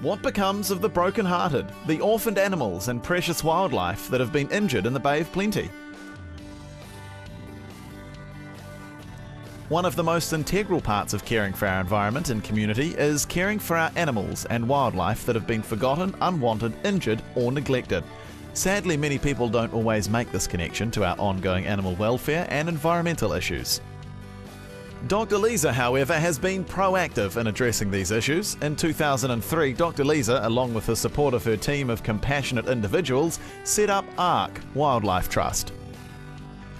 What becomes of the broken-hearted, the orphaned animals and precious wildlife that have been injured in the Bay of Plenty? One of the most integral parts of caring for our environment and community is caring for our animals and wildlife that have been forgotten, unwanted, injured or neglected. Sadly, many people don't always make this connection to our ongoing animal welfare and environmental issues. Dr. Lisa, however, has been proactive in addressing these issues. In 2003, Dr. Lisa, along with the support of her team of compassionate individuals, set up Ark Wildlife Trust.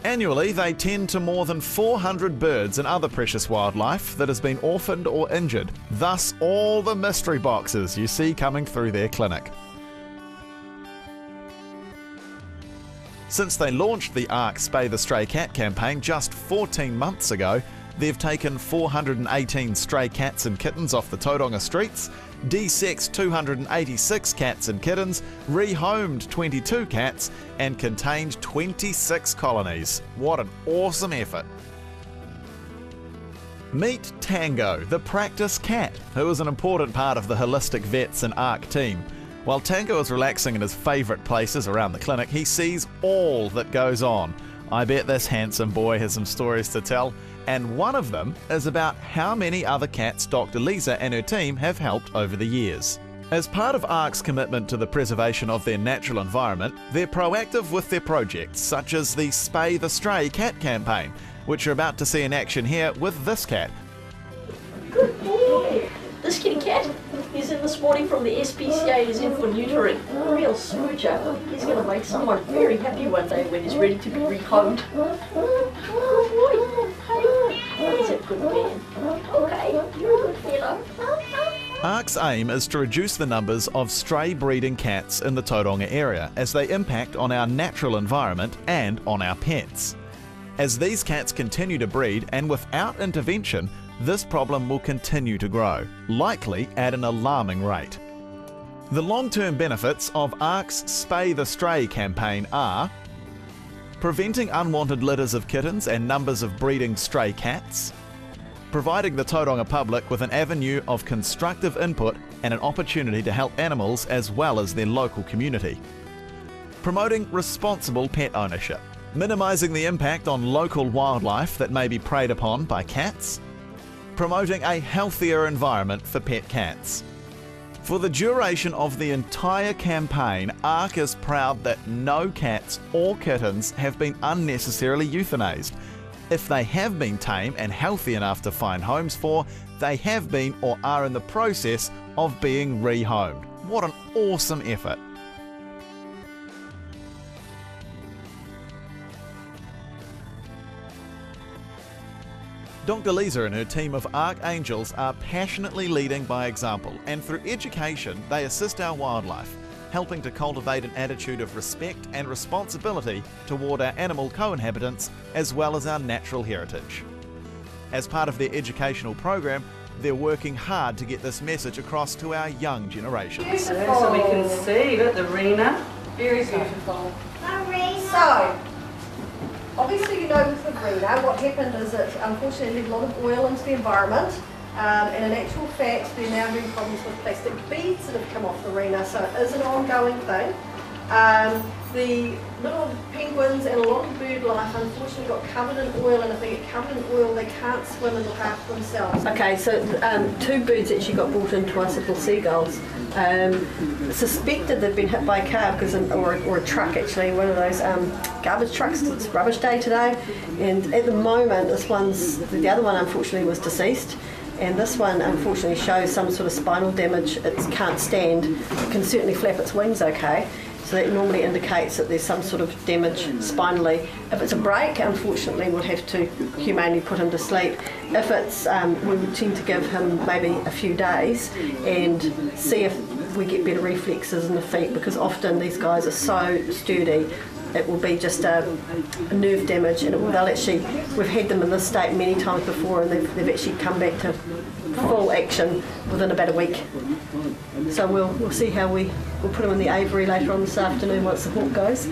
Annually, they tend to more than 400 birds and other precious wildlife that has been orphaned or injured, thus all the mystery boxes you see coming through their clinic. Since they launched the Ark Spay the Stray Cat campaign just 14 months ago, they've taken 418 stray cats and kittens off the Tauranga streets, desexed 286 cats and kittens, rehomed 22 cats, and contained 26 colonies. What an awesome effort! Meet Tango, the practice cat, who is an important part of the holistic vets and Ark team. While Tango is relaxing in his favourite places around the clinic, he sees all that goes on. I bet this handsome boy has some stories to tell, and one of them is about how many other cats Dr. Lisa and her team have helped over the years. As part of Ark's commitment to the preservation of their natural environment, they're proactive with their projects, such as the Spay the Stray Cat campaign, which you're about to see in action here with this cat. Good boy! This kitty cat, he's in this morning from the SPCA, he's in for neutering. A real smoocher. He's going to make someone very happy one day when he's ready to be rehomed. Good boy! He's a good man. Okay, you're a good fellow. Ark's aim is to reduce the numbers of stray breeding cats in the Tauranga area as they impact on our natural environment and on our pets. As these cats continue to breed and without intervention, this problem will continue to grow, likely at an alarming rate. The long-term benefits of Ark's Spay the Stray campaign are preventing unwanted litters of kittens and numbers of breeding stray cats, providing the Tauranga public with an avenue of constructive input and an opportunity to help animals as well as their local community, promoting responsible pet ownership, minimising the impact on local wildlife that may be preyed upon by cats, promoting a healthier environment for pet cats. For the duration of the entire campaign, Ark is proud that no cats or kittens have been unnecessarily euthanized. If they have been tame and healthy enough to find homes for, they have been or are in the process of being rehomed. What an awesome effort! Dr. Lisa and her team of Archangels are passionately leading by example, and through education they assist our wildlife, helping to cultivate an attitude of respect and responsibility toward our animal co-inhabitants as well as our natural heritage. As part of their educational program, they're working hard to get this message across to our young generations. So we can see that the arena. Very beautiful. So, obviously, you know with the breeder, what happened is that unfortunately a lot of oil into the environment, and in actual fact they're now having problems with plastic beads that have come off the arena, so it is an ongoing thing. The little penguins and a lot of bird life unfortunately got covered in oil, and if they get covered in oil they can't swim and look after themselves. Okay, so two birds actually got brought into us, little seagulls. Suspected they've been hit by a car or a truck, actually, one of those garbage trucks. It's rubbish day today, and at the moment the other one unfortunately was deceased, and this one unfortunately shows some sort of spinal damage. It can't stand, it can certainly flap its wings okay, so that normally indicates that there's some sort of damage spinally. If it's a break, unfortunately we'll have to humanely put him to sleep. If it's, we would tend to give him maybe a few days and see if we get better reflexes in the feet, because often these guys are so sturdy. It will be just a nerve damage, and we've had them in this state many times before, and they've actually come back to full action within about a week. So we'll see how we'll put them in the aviary later on this afternoon once the hawk goes.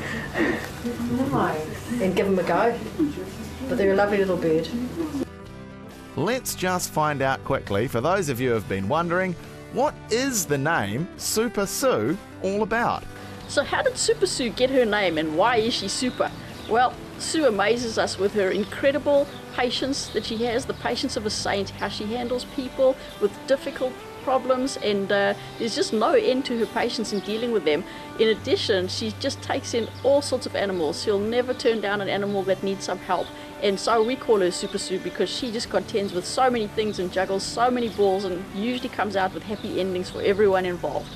Nice. And give them a go. But they're a lovely little bird. Let's just find out quickly, for those of you who have been wondering, What is the name Super Sue all about? So how did Super Sue get her name and why is she super? Well, Sue amazes us with her incredible patience that she has, the patience of a saint, how she handles people with difficult problems, and there's just no end to her patience in dealing with them. In addition, she just takes in all sorts of animals. She'll never turn down an animal that needs some help. And so we call her Super Sue because she just contends with so many things and juggles so many balls and usually comes out with happy endings for everyone involved.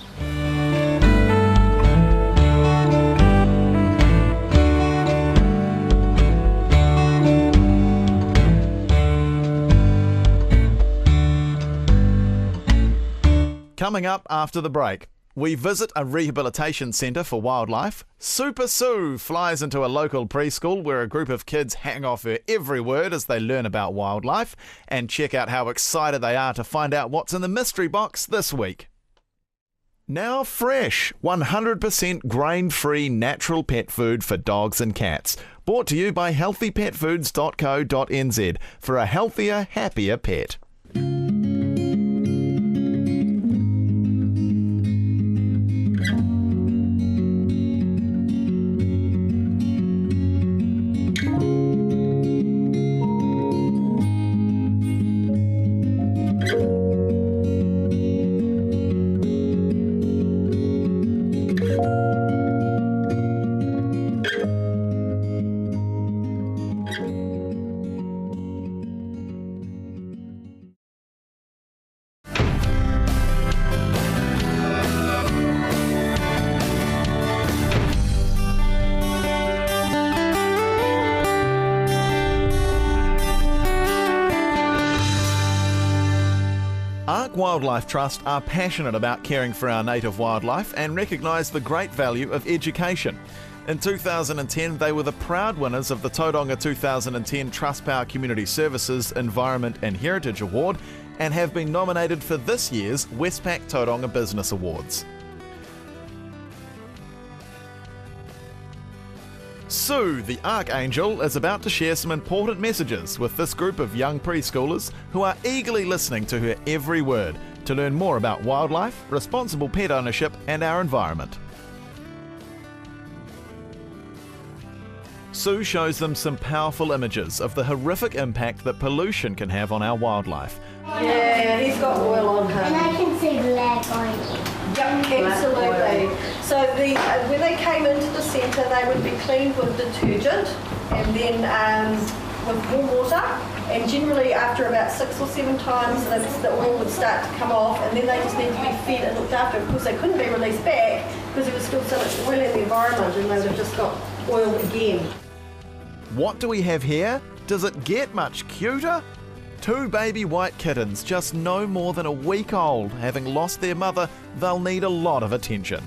Coming up after the break, we visit a rehabilitation centre for wildlife. Super Sue flies into a local preschool where a group of kids hang off her every word as they learn about wildlife, and check out how excited they are to find out what's in the mystery box this week. Now fresh, 100% grain-free natural pet food for dogs and cats. Brought to you by healthypetfoods.co.nz for a healthier, happier pet. Ark Wildlife Trust are passionate about caring for our native wildlife and recognise the great value of education. In 2010, they were the proud winners of the Tauranga 2010 Trustpower Community Services Environment and Heritage Award and have been nominated for this year's Westpac Tauranga Business Awards. Sue, the Archangel, is about to share some important messages with this group of young preschoolers who are eagerly listening to her every word to learn more about wildlife, responsible pet ownership and our environment. Sue shows them some powerful images of the horrific impact that pollution can have on our wildlife. Yeah, he's got oil on him. And I can see black on it. Yep, absolutely. So when they came into the centre, they would be cleaned with detergent and then with warm water. And generally, after about 6 or 7 times, the oil would start to come off, and then they just need to be fed and looked after. Of course, they couldn't be released back because there was still so much oil in the environment, and they would have just got oil again. What do we have here? Does it get much cuter? 2 baby white kittens, just no more than a week old. Having lost their mother, they'll need a lot of attention.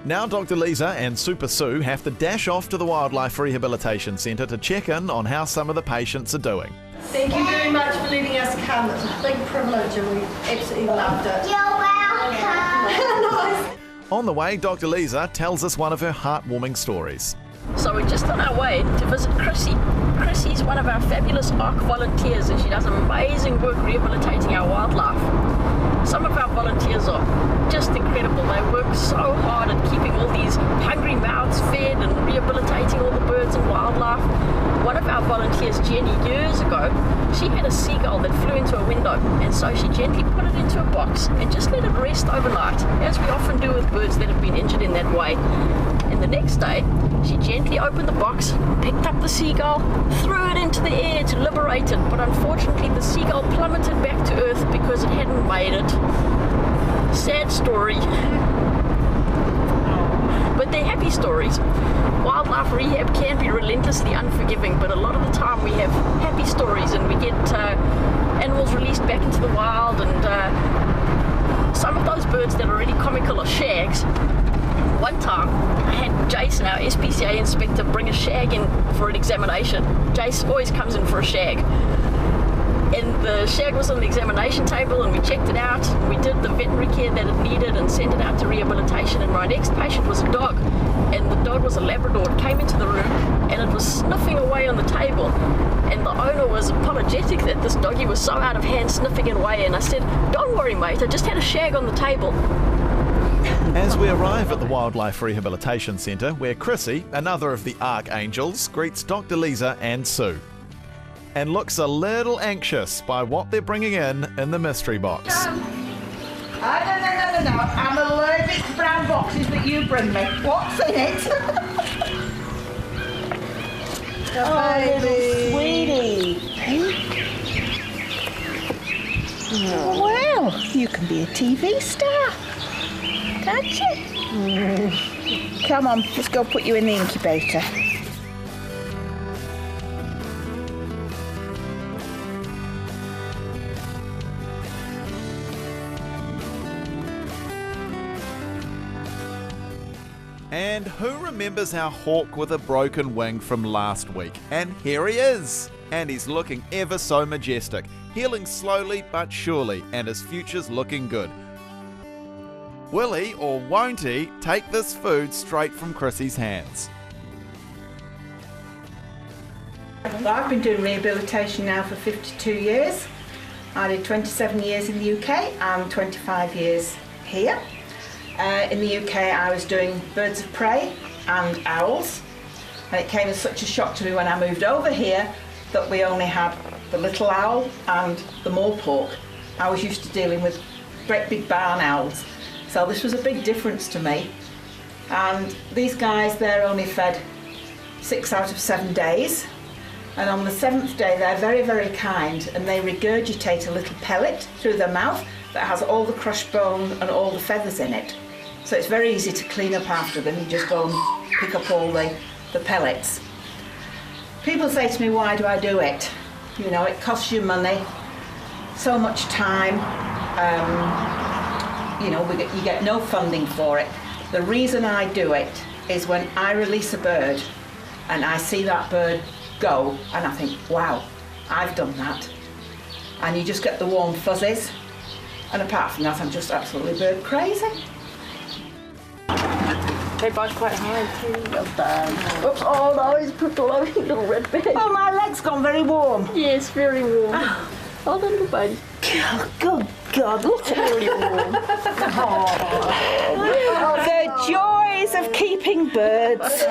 Now Dr. Lisa and Super Sue have to dash off to the Wildlife Rehabilitation Centre to check in on how some of the patients are doing. Thank you very much for letting us come. It's a big privilege and we absolutely loved it. You're welcome. Nice. On the way, Dr. Lisa tells us one of her heartwarming stories. So we're just on our way to visit Chrissy. Chrissy's one of our fabulous Ark volunteers and she does amazing work rehabilitating our wildlife. Some of our volunteers are just incredible. They work so hard at keeping all these hungry mouths fed and rehabilitating all the birds and wildlife. One of our volunteers, Jenny, years ago, she had a seagull that flew into a window, and so she gently put it into a box and just let it rest overnight, as we often do with birds that have been injured in that way. And the next day, she gently opened the box, picked up the seagull, threw it into the air to liberate it, but unfortunately the seagull plummeted back to earth because it hadn't made it. Sad story. But they're happy stories. Wildlife rehab can be relentlessly unforgiving, but a lot of the time we have happy stories and we get animals released back into the wild, and some of those birds that are really comical are shags. One time I had Jason, our SPCA inspector, bring a shag in for an examination. Jace always comes in for a shag. And the shag was on the examination table, and we checked it out. We did the veterinary care that it needed and sent it out to rehabilitation. And my next patient was a dog, and the dog was a Labrador. It came into the room and it was sniffing away on the table. And the owner was apologetic that this doggy was so out of hand, sniffing it away. And I said, "Don't worry, mate, I just had a shag on the table." As we arrive at the Wildlife Rehabilitation Centre, where Chrissy, another of the Ark Angels, greets Dr. Lisa and Sue, and looks a little anxious by what they're bringing in the mystery box. Oh, no. I'm allergic to brown boxes that you bring me. What's in it? Baby. Sweetie. Oh, well, you can be a TV star, can't you? Come on, let's go put you in the incubator. And who remembers our hawk with a broken wing from last week? And here he is! And he's looking ever so majestic, healing slowly but surely, and his future's looking good. Will he, or won't he, take this food straight from Chrissy's hands? Well, I've been doing rehabilitation now for 52 years. I did 27 years in the UK and 25 years here. In the UK I was doing birds of prey and owls, and it came as such a shock to me when I moved over here that we only had the little owl and the moorpork. I was used to dealing with great big barn owls, so this was a big difference to me. And these guys, they're only fed 6 out of 7 days, and on the 7th day they're very, very kind, and they regurgitate a little pellet through their mouth that has all the crushed bone and all the feathers in it. So it's very easy to clean up after them. You just go and pick up all the pellets. People say to me, why do I do it? You know, it costs you money, so much time, you know, you get no funding for it. The reason I do it is when I release a bird and I see that bird go and I think, wow, I've done that. And you just get the warm fuzzies. And apart from that, I'm just absolutely bird crazy. They bite quite hard too. Well done. Oops, oh no, he's put the little red bag. Oh, my leg's gone very warm. Yes, very warm. Oh, little buddy. Good God, look at Very warm. the joys of keeping birds.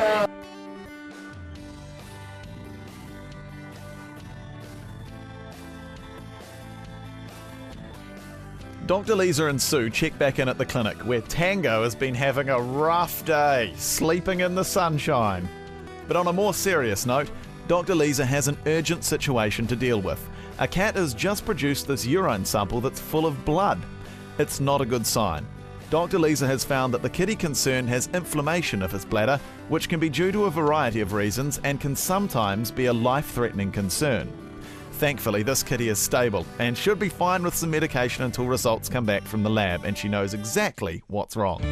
Dr. Lisa and Sue check back in at the clinic, where Tango has been having a rough day, sleeping in the sunshine. But on a more serious note, Dr. Lisa has an urgent situation to deal with. A cat has just produced this urine sample that's full of blood. It's not a good sign. Dr. Lisa has found that the kitty concerned has inflammation of his bladder, which can be due to a variety of reasons and can sometimes be a life-threatening concern. Thankfully, this kitty is stable and should be fine with some medication until results come back from the lab and she knows exactly what's wrong.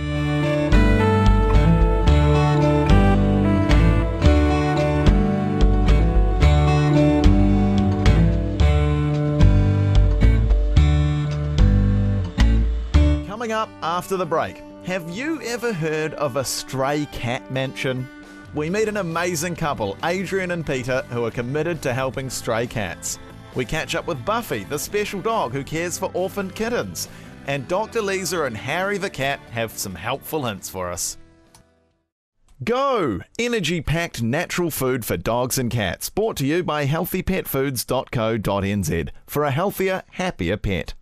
Coming up after the break, have you ever heard of a stray cat mansion? We meet an amazing couple, Adrian and Peter, who are committed to helping stray cats. We catch up with Buffy, the special dog who cares for orphaned kittens. And Dr. Lisa and Harry the cat have some helpful hints for us. Go! Energy-packed natural food for dogs and cats, brought to you by healthypetfoods.co.nz for a healthier, happier pet.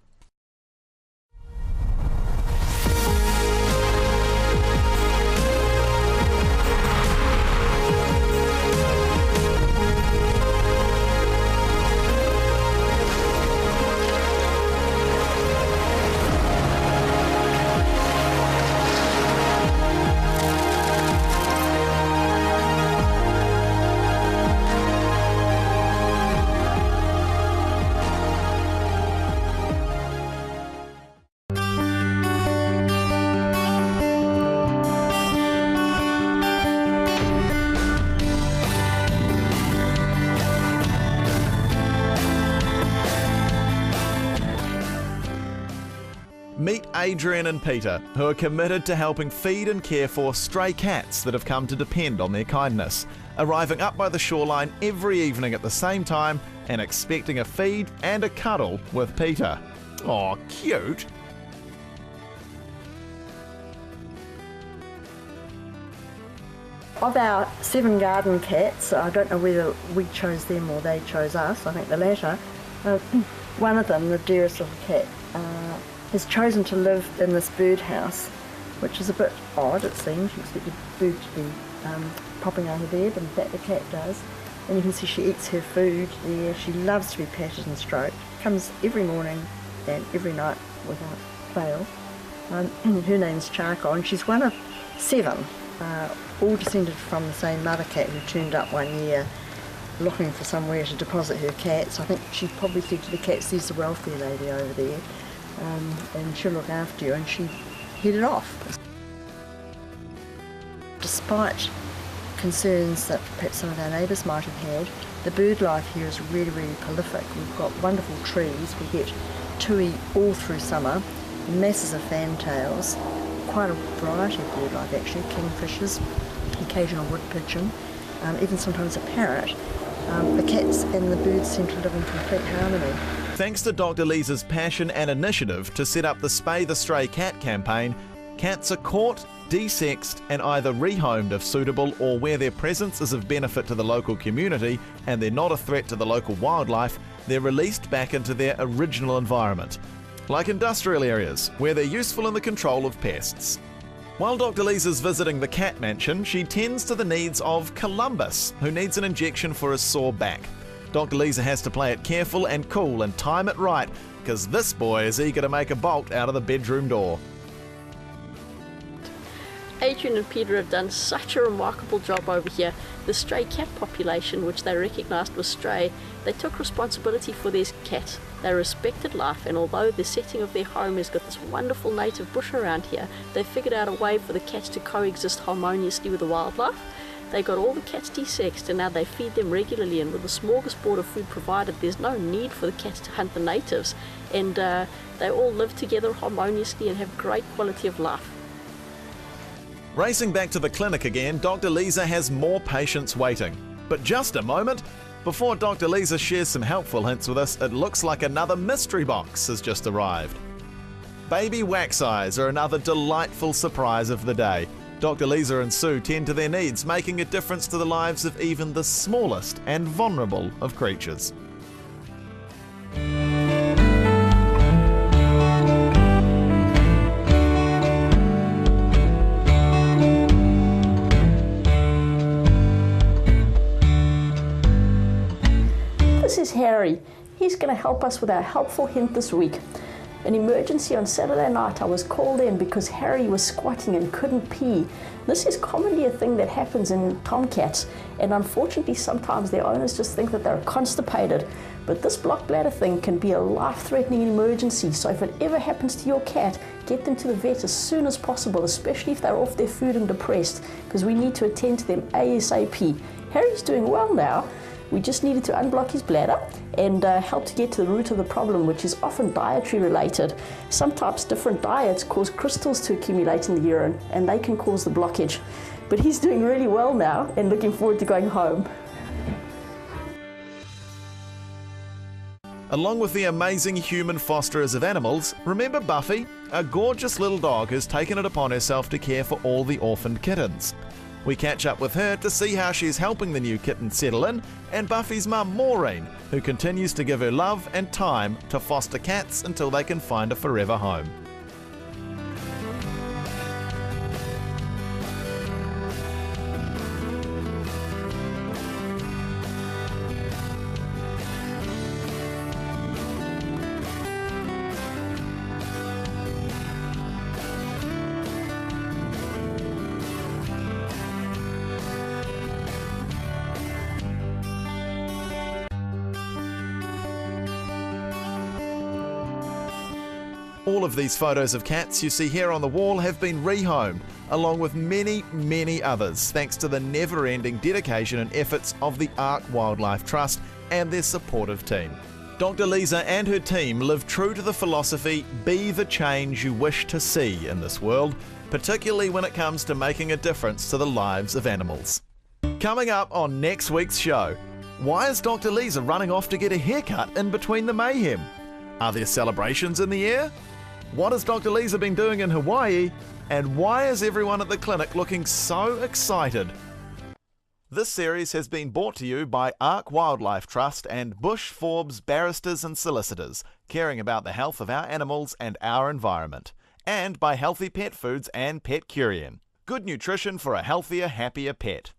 Adrian and Peter, who are committed to helping feed and care for stray cats that have come to depend on their kindness, arriving up by the shoreline every evening at the same time and expecting a feed and a cuddle with Peter. Aw, cute! Of our 7 garden cats, I don't know whether we chose them or they chose us, I think the latter, one of them, the dearest little cat, has chosen to live in this birdhouse, which is a bit odd it seems. You expect a bird to be popping over there, but in fact the cat does. And you can see she eats her food there. She loves to be patted and stroked. Comes every morning and every night without fail. Her name's Charcoal, and she's one of 7. All descended from the same mother cat who turned up one year looking for somewhere to deposit her cats. I think she probably said to the cats, there's the welfare lady over there, and she'll look after you, and she headed off. Despite concerns that perhaps some of our neighbours might have had, the bird life here is really, really prolific. We've got wonderful trees. We get tui all through summer, masses of fantails, quite a variety of bird life actually, kingfishers, occasional wood pigeon, even sometimes a parrot. The cats and the birds seem to live in complete harmony. Thanks to Dr. Lisa's passion and initiative to set up the Spay the Stray Cat campaign, cats are caught, desexed and either rehomed if suitable, or where their presence is of benefit to the local community and they're not a threat to the local wildlife, they're released back into their original environment, like industrial areas where they're useful in the control of pests. While Dr. Lisa's visiting the cat mansion, she tends to the needs of Columbus, who needs an injection for his sore back. Dr. Lisa has to play it careful and cool and time it right, because this boy is eager to make a bolt out of the bedroom door. Adrian and Peter have done such a remarkable job over here. The stray cat population, which they recognised was stray, they took responsibility for their cats. They respected life, and although the setting of their home has got this wonderful native bush around here, they figured out a way for the cats to coexist harmoniously with the wildlife. They got all the cats desexed, and now they feed them regularly, and with a smorgasbord of food provided, there's no need for the cats to hunt the natives, and they all live together harmoniously and have great quality of life. Racing back to the clinic again, Dr. Lisa has more patients waiting. But just a moment, before Dr. Lisa shares some helpful hints with us, it looks like another mystery box has just arrived. Baby wax eyes are another delightful surprise of the day. Dr. Lisa and Sue tend to their needs, making a difference to the lives of even the smallest and vulnerable of creatures. This is Harry. He's going to help us with our helpful hint this week. An emergency on Saturday night, I was called in because Harry was squatting and couldn't pee. This is commonly a thing that happens in tomcats, and unfortunately sometimes their owners just think that they're constipated. But this blocked bladder thing can be a life-threatening emergency, so if it ever happens to your cat, get them to the vet as soon as possible, especially if they're off their food and depressed, because we need to attend to them ASAP. Harry's doing well now. We just needed to unblock his bladder and help to get to the root of the problem, which is often dietary related. Sometimes different diets cause crystals to accumulate in the urine, and they can cause the blockage. But he's doing really well now and looking forward to going home. Along with the amazing human fosterers of animals, remember Buffy, a gorgeous little dog who's taken it upon herself to care for all the orphaned kittens. We catch up with her to see how she's helping the new kitten settle in, and Buffy's mum Maureen, who continues to give her love and time to foster cats until they can find a forever home. All of these photos of cats you see here on the wall have been rehomed, along with many, many others, thanks to the never-ending dedication and efforts of the Ark Wildlife Trust and their supportive team. Dr. Lisa and her team live true to the philosophy, be the change you wish to see in this world, particularly when it comes to making a difference to the lives of animals. Coming up on next week's show, why is Dr. Lisa running off to get a haircut in between the mayhem? Are there celebrations in the air? What has Dr. Lisa been doing in Hawaii? And why is everyone at the clinic looking so excited? This series has been brought to you by Ark Wildlife Trust and Bush Forbes Barristers and Solicitors, caring about the health of our animals and our environment. And by Healthy Pet Foods and Pet Curian. Good nutrition for a healthier, happier pet.